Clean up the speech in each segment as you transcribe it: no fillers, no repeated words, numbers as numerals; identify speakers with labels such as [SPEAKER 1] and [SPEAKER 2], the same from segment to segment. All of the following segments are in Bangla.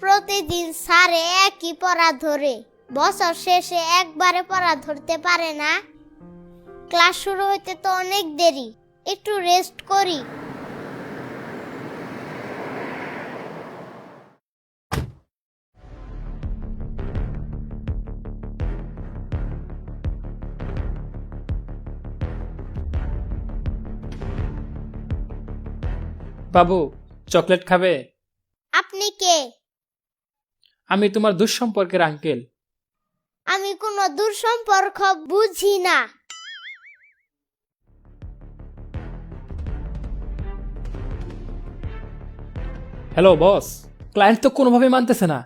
[SPEAKER 1] প্রতিদিন স্যারে একই পড়া ধরে, বছর শেষে একবারে পড়া ধরতে পারে না। ক্লাস শুরু হইতে তো অনেক দেরি, একটু রেস্ট করি।
[SPEAKER 2] বাবু, চকলেট খাবে?
[SPEAKER 1] আপনি কে?
[SPEAKER 2] আমি তোমার দুঃসম্পর্কের আঙ্কেল।
[SPEAKER 1] আমি কোনো দূরসম্পর্ক বুঝি না।
[SPEAKER 2] হ্যালো বস, ক্লায়েন্ট তো কোনোভাবে মানতেছে না।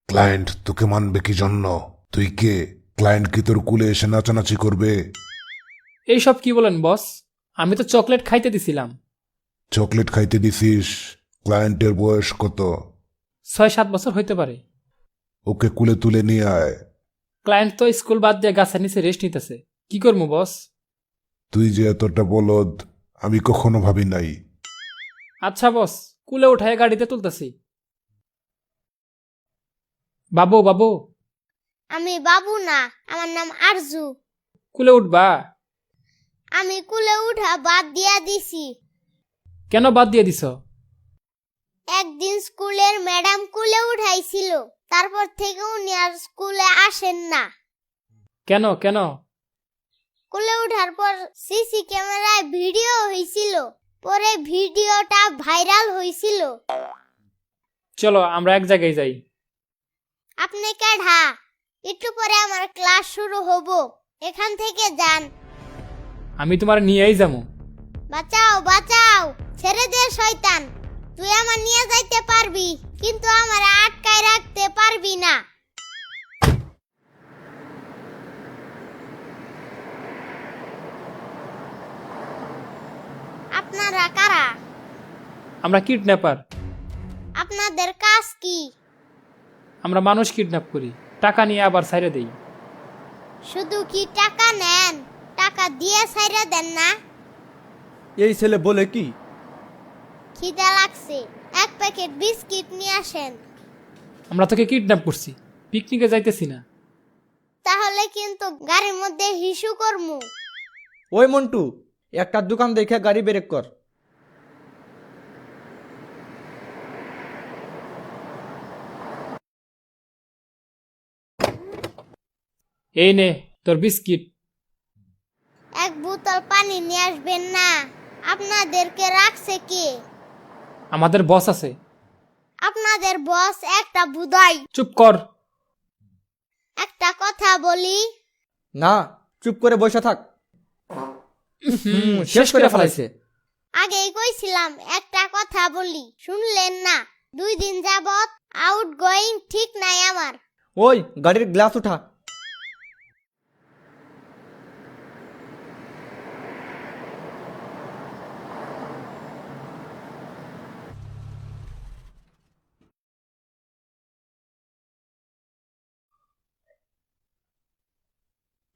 [SPEAKER 3] ক্লায়েন্ট তোকে মানবে কি জন্য? তুই কে? ক্লায়েন্ট কি তোর কুলে এসে নাচানাচি করবে?
[SPEAKER 2] এইসব কি বলেন বস? আমি তো চকলেট খাইতে দিছিলাম।
[SPEAKER 3] চকলেট খাইতে দিছিস? ক্লায়েন্টের বয়স কত?
[SPEAKER 2] 6-7 বছর হইতে পারে।
[SPEAKER 3] ওকে কুলে তুলে নিয়ে আয়।
[SPEAKER 2] ক্লায়েন্ট তো স্কুল বাদ দিয়ে গাছের নিচে রেস্ট নিতেছে, কি করবো বস?
[SPEAKER 3] তুই যে এতটা বলদ আমি কখনো ভাবি নাই।
[SPEAKER 2] আচ্ছা বস, কুলে উঠায় গাড়িতে তুলতেছি। বাবু বাবু,
[SPEAKER 1] আমি বাবু না, আমার নাম আরজু।
[SPEAKER 2] কুলে উঠবা?
[SPEAKER 1] আমি কুলে উঠা বাদ দিয়া দিছি।
[SPEAKER 2] কেন বাদ দিয়ে দিছ?
[SPEAKER 1] একদিন স্কুলের ম্যাডাম কুলে উঠাইছিল, তারপর থেকে উনি আর স্কুলে আসেন না।
[SPEAKER 2] কেন কেন?
[SPEAKER 1] কুলে উঠার পর সিসি ক্যামেরায় ভিডিও হয়েছিল, পরে ভিডিওটা ভাইরাল হয়েছিল।
[SPEAKER 2] চলো আমরা এক জায়গায় যাই।
[SPEAKER 1] আপনি কেডা? একটু পরে আমার ক্লাস শুরু হব, এখান থেকে যান।
[SPEAKER 2] আমি তোমার নিয়েই যাবো।
[SPEAKER 1] বাঁচাও বাঁচাও, ছেড়ে দে শয়তান। তুই আমার নিয়ে যাইতে পারবি, কিন্তু আমার আটকায় রাখতে পারবি না। আপনারা কারা?
[SPEAKER 2] আমরা কিডন্যাপার।
[SPEAKER 1] আপনাদের কাজ কি?
[SPEAKER 2] আমরা মানুষ কিডন্যাপ করি, টাকা নিয়ে আবার ছাইরে দেই।
[SPEAKER 1] শুধু কি টাকা নেন? টাকা দিয়ে ছাইরা দেন না?
[SPEAKER 4] এই ছেলে বলে কি?
[SPEAKER 1] খিদা লাগছে, এক প্যাকেট বিস্কিট নিয়ে আসেন।
[SPEAKER 2] আমরা তোকে কিডন্যাপ করছি, পিকনিকে যাইতেছি না।
[SPEAKER 1] তাহলে কিন্তু গাড়ির মধ্যে হিসু করমু।
[SPEAKER 4] ওই মন্টু, একটা দোকান দেখে গাড়ি ব্রেক কর।
[SPEAKER 2] এই নে তোর বিস্কিট।
[SPEAKER 1] এক বোতল পানি নিয়ে আসবেন না? আপনাদেরকে রাখছে কে?
[SPEAKER 2] আমাদের বস আছে।
[SPEAKER 1] আপনাদের বস একটা বুদাই।
[SPEAKER 2] চুপ কর।
[SPEAKER 1] একটা কথা বলি,
[SPEAKER 4] না, চুপ করে বসে থাক।
[SPEAKER 2] শেষ করে ফেলাইছে।
[SPEAKER 1] আগেই কইছিলাম একটা কথা বলি, শুনলেন না? 2 দিন যাবত আউট গোয়িং ঠিক নাই আমার।
[SPEAKER 4] ওই গাড়ির গ্লাস উঠা।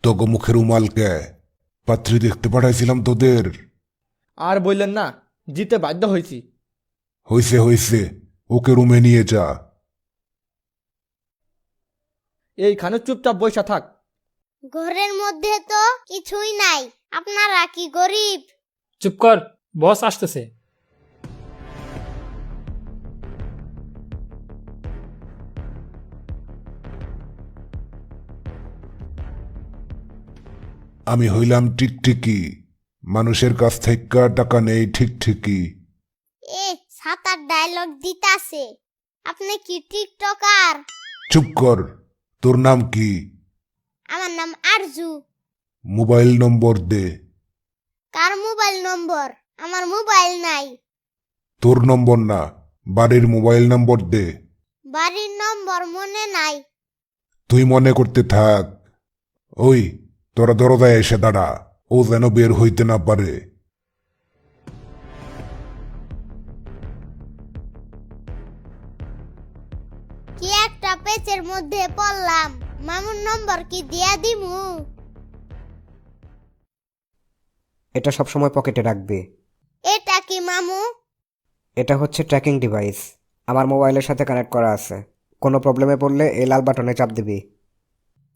[SPEAKER 3] তোকে মুখের উমাল কে? পাত্রী দেখতে পাঠাইছিলাম তোদের।
[SPEAKER 4] আর বললেন না, জিতে বাধ্য হয়েছি।
[SPEAKER 3] হইছে হইছে, ওকে রুমে নিয়ে যা।
[SPEAKER 4] এইখানে চুপচাপ বসে থাক।
[SPEAKER 1] ঘরের মধ্যে তো কিছুই নাই, আপনারা কি গরিব?
[SPEAKER 2] চুপ কর, বস আসতেছে।
[SPEAKER 3] আমি হইলাম টিকটিকি, মানুষের কাছ থেকে টাকা নেই ঠিক ঠিকই।
[SPEAKER 1] এ সাতার ডায়লগ দিতাছে। আপনি কি টিকটকার?
[SPEAKER 3] চুপ কর, তোর নাম কি?
[SPEAKER 1] আমার নাম আরজু।
[SPEAKER 3] মোবাইল নম্বর দে।
[SPEAKER 1] কার মোবাইল নম্বর? আমার মোবাইল নাই।
[SPEAKER 3] তোর নম্বর না, বাড়ির মোবাইল নম্বর দে।
[SPEAKER 1] বাড়ির নম্বর মনে নাই।
[SPEAKER 3] তুই মনে করতে থাক। ওই তোরা দরজায় এসে দাঁড়া, ও যেন বের হইতে না পারে।
[SPEAKER 1] কি একটা পেচের মধ্যে পড়লাম। মামুর নম্বর কি দিয়া দিমু?
[SPEAKER 5] এটা সবসময় পকেটে রাখবে।
[SPEAKER 1] এটা কি মামু?
[SPEAKER 5] এটা হচ্ছে ট্র্যাকিং ডিভাইস। আমার মোবাইলের সাথে কানেক্ট করা আছে। কোনো প্রবলেমে পড়লে এই লাল বাটনে চাপ দিবি।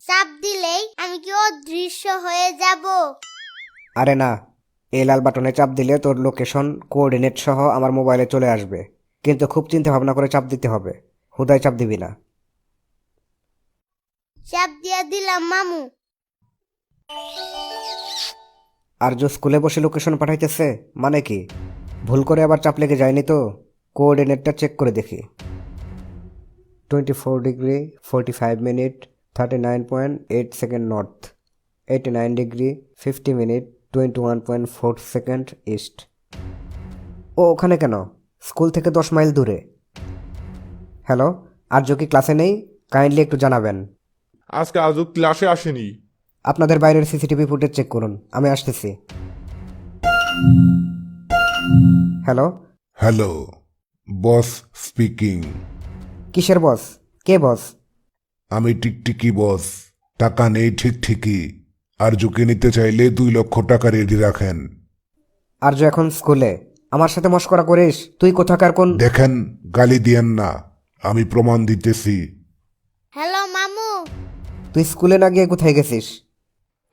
[SPEAKER 1] চাপ দিলেই আমি কি অদৃশ্য হয়ে যাব?
[SPEAKER 5] আরে না, এই লাল বাটনে চাপ দিলে তোর লোকেশন কোঅর্ডিনেট সহ আমার মোবাইলে চলে আসবে, কিন্তু খুব চিন্তা ভাবনা করে চাপ দিতে হবে, হুদায় চাপ দিবি না।
[SPEAKER 1] চাপ দিয়া দিলাম মামু।
[SPEAKER 5] আর যে স্কুলে বসে লোকেশন পাঠাইতেছে মানে কি? ভুল করে আবার চাপ লেগে যায়নি তো? কোঅর্ডিনেটটা চেক করে দেখি। 24 degree 45 minute 39.8 second north, 89 degree 50 minute 21.4 second east. ও ওখানে কেন? স্কুল থেকে 10 মাইল দূরে। হ্যালো, আর্য কি ক্লাসে নেই? কাইন্ডলি একটু জানাবেন।
[SPEAKER 6] আজকে আজও ক্লাসে আসেনি।
[SPEAKER 5] আপনাদের বাইরের সিসিটিভি ফুটেজ চেক করুন, আমি আসতেছি। হ্যালো,
[SPEAKER 3] হ্যালো, বস স্পিকিং।
[SPEAKER 5] কিসের বস? কে বস?
[SPEAKER 3] আমি টিকটিকি বস। টাকা নেই ঠিক ঠিকই। আরজুকে নিতে চাইলে 2 লক্ষ টাকা রেডি রাখেন।
[SPEAKER 5] আর্য এখন স্কুলে। আমার সাথে মশকরা করিস? তুই কোথাকার কোন?
[SPEAKER 3] দেখেন, গালি দিয়েন না, আমি প্রমাণ দিতেছি।
[SPEAKER 1] হ্যালো মামু,
[SPEAKER 5] তুই স্কুলে না গিয়ে কোথায় গেছিস?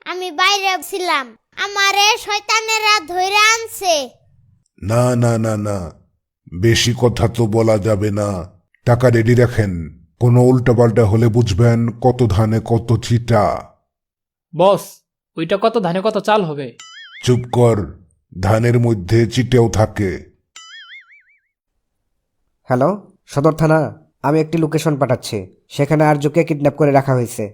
[SPEAKER 1] আমি বাইরে ছিলাম, আমারে শয়তানেরা ধইরা আনছে।
[SPEAKER 3] না না না না, বেশি কথা তো বলা যাবে না। টাকা রেডি রাখেন, কোনো উল্টাপাল্টা হলে বুঝবেন কত ধানে কত চিটা।
[SPEAKER 2] বস, ওইটা কত ধানে কত চাল হবে?
[SPEAKER 3] চুপ কর, ধানের মধ্যে চিটেও থাকে।
[SPEAKER 5] হ্যালো, সদর থানা। আমি একটি লোকেশন পাঠাচ্ছি, সেখানে আর্যকে কিডন্যাপ করে রাখা হয়েছে।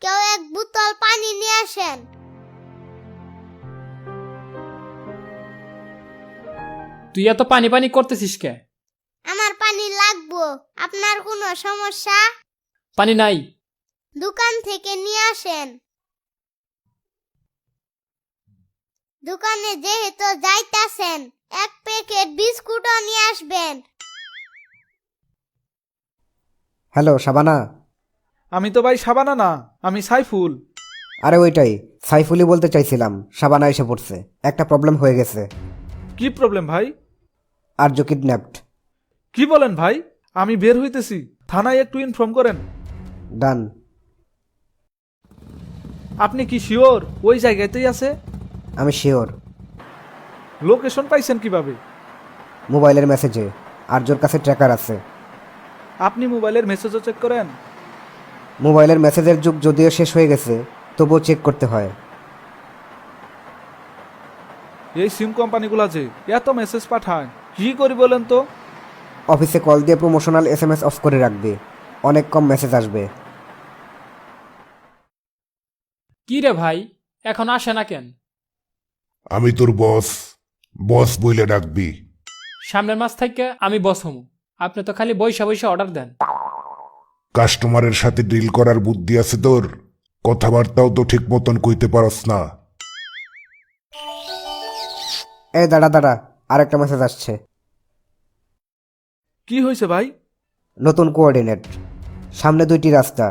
[SPEAKER 1] কেউ এক বোতল পানি নিয়ে আসেন।
[SPEAKER 2] তুই এত পানি পানি করতেছিস কে?
[SPEAKER 1] আমার পানি লাগবো। আপনার কোনো সমস্যা?
[SPEAKER 2] পানি নাই।
[SPEAKER 1] দোকান থেকে নিয়ে আসেন। দোকানে যেহেতু যাইতাছেন, 1 প্যাকেট বিস্কুটও নিয়ে আসবেন।
[SPEAKER 5] হ্যালো, শাবানা।
[SPEAKER 4] আমি তো ভাই সাবানা না, আমি সাইফুল।
[SPEAKER 5] আরে ওইটাই, সাইফুলি বলতে চাইছিলাম। শাবানা এসে পড়ছে, একটা প্রবলেম হয়ে গেছে।
[SPEAKER 4] কি প্রবলেম ভাই?
[SPEAKER 5] আর্য কিডন্যাপড।
[SPEAKER 4] কি বলেন ভাই? আমি বের হইতেছি, থানায় একটু ইনফর্ম করেন।
[SPEAKER 5] ডান।
[SPEAKER 4] আপনি কি শিওর ওই জায়গাতেই আছে?
[SPEAKER 5] আমি শিওর।
[SPEAKER 4] লোকেশন পাইছেন কিভাবে?
[SPEAKER 5] মোবাইলের মেসেজে। আর্যর কাছে ট্র্যাকার আছে।
[SPEAKER 4] আপনি মোবাইলের মেসেজও চেক করেন?
[SPEAKER 5] মোবাইলের মেসেজের যুগ যদিও শেষ হয়ে গেছে, তবুও চেক করতে হয়।
[SPEAKER 4] এই সিম কোম্পানিগুলো যে এত মেসেজ পাঠায়, কি করি বলেন তো?
[SPEAKER 5] অফিসে কল দিয়ে প্রমোশনাল SMS অফ করে রাখবে, অনেক কম মেসেজ আসবে।
[SPEAKER 2] কি রে ভাই, এখন আসে না কেন?
[SPEAKER 3] আমি তোর বস, বস বইলে ডাকবি।
[SPEAKER 2] সামনের মাস থেকে আমি বস হমু। আপনি তো খালি বইসা বইসা অর্ডার দেন।
[SPEAKER 3] কাস্টমারের সাথে ডিল করার বুদ্ধি আছে তোর? কথাবার্তাও তো ঠিক মতন কইতে পারস না।
[SPEAKER 5] এই দাঁড়া দাঁড়া, আরেকটা মেসেজ আসছে।
[SPEAKER 4] কি হয়েছে ভাই?
[SPEAKER 5] নতুন কোঅর্ডিনেট। সামনে 2টি রাস্তা,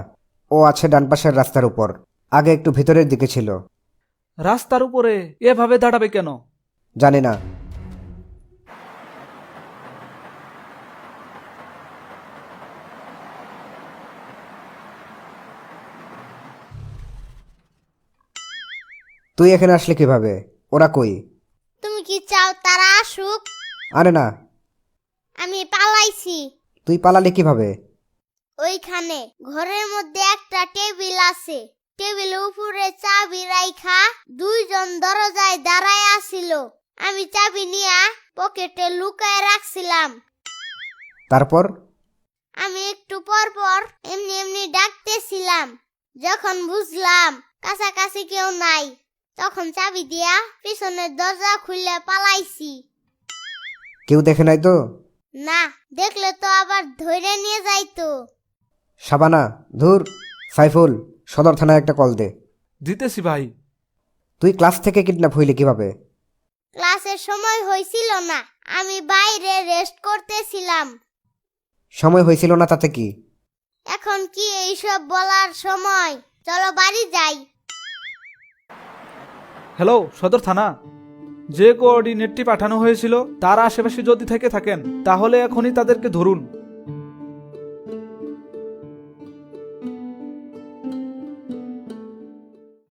[SPEAKER 5] ও আছে ডান পাশের রাস্তার উপর, আগে একটু ভিতরের দিকে ছিল।
[SPEAKER 4] রাস্তার উপরে এভাবে দাঁড়াবে কেন?
[SPEAKER 5] জানি না। তুই এখানে আসলে কিভাবে? ওরা কই?
[SPEAKER 1] তুমি কি চাও তারা আসুক?
[SPEAKER 5] আরে না।
[SPEAKER 1] আমি পালাইছি।
[SPEAKER 5] তুই পালালি কিভাবে?
[SPEAKER 1] ওইখানে ঘরের মধ্যে একটা টেবিল আছে। টেবিলের উপরে চাবি রাইখা 2 জন দরজায় দাঁড়ায় আছিল। আমি চাবি নিয়া পকেটে লুকায় রাখছিলাম।
[SPEAKER 5] তারপর?
[SPEAKER 1] আমি একটু পর পর এমনি এমনি ডাকতেছিলাম। যখন বুঝলাম কাছাকাছি কেউ নাই, তখন চাবি দিয়া পিছনের দরজা খুলে পালাইছি।
[SPEAKER 5] কেউ দেখে নাই তো?
[SPEAKER 1] না, দেখলে তো আবার ধরে নিয়ে যাইতো।
[SPEAKER 5] শাবানা, ধুর। সাইফুল, সদর থানায় একটা কল দে।
[SPEAKER 4] দিতেছি ভাই।
[SPEAKER 5] তুই ক্লাস থেকে কিডন্যাপ হইলি কিভাবে?
[SPEAKER 1] ক্লাসের সময় হয়েছিল না, আমি বাইরে রেস্ট করতেছিলাম।
[SPEAKER 5] সময় হয়েছিল না তাতে কি?
[SPEAKER 1] এখন কি এইসব বলার সময়? চলো বাড়ি যাই।
[SPEAKER 4] হ্যালো, সদর থানা। যে কোঅর্ডিনেটটি পাঠানো হয়েছিল তার আশেপাশে যদি থেকে থাকেন তাহলে এখনই তাদেরকে ধরুন।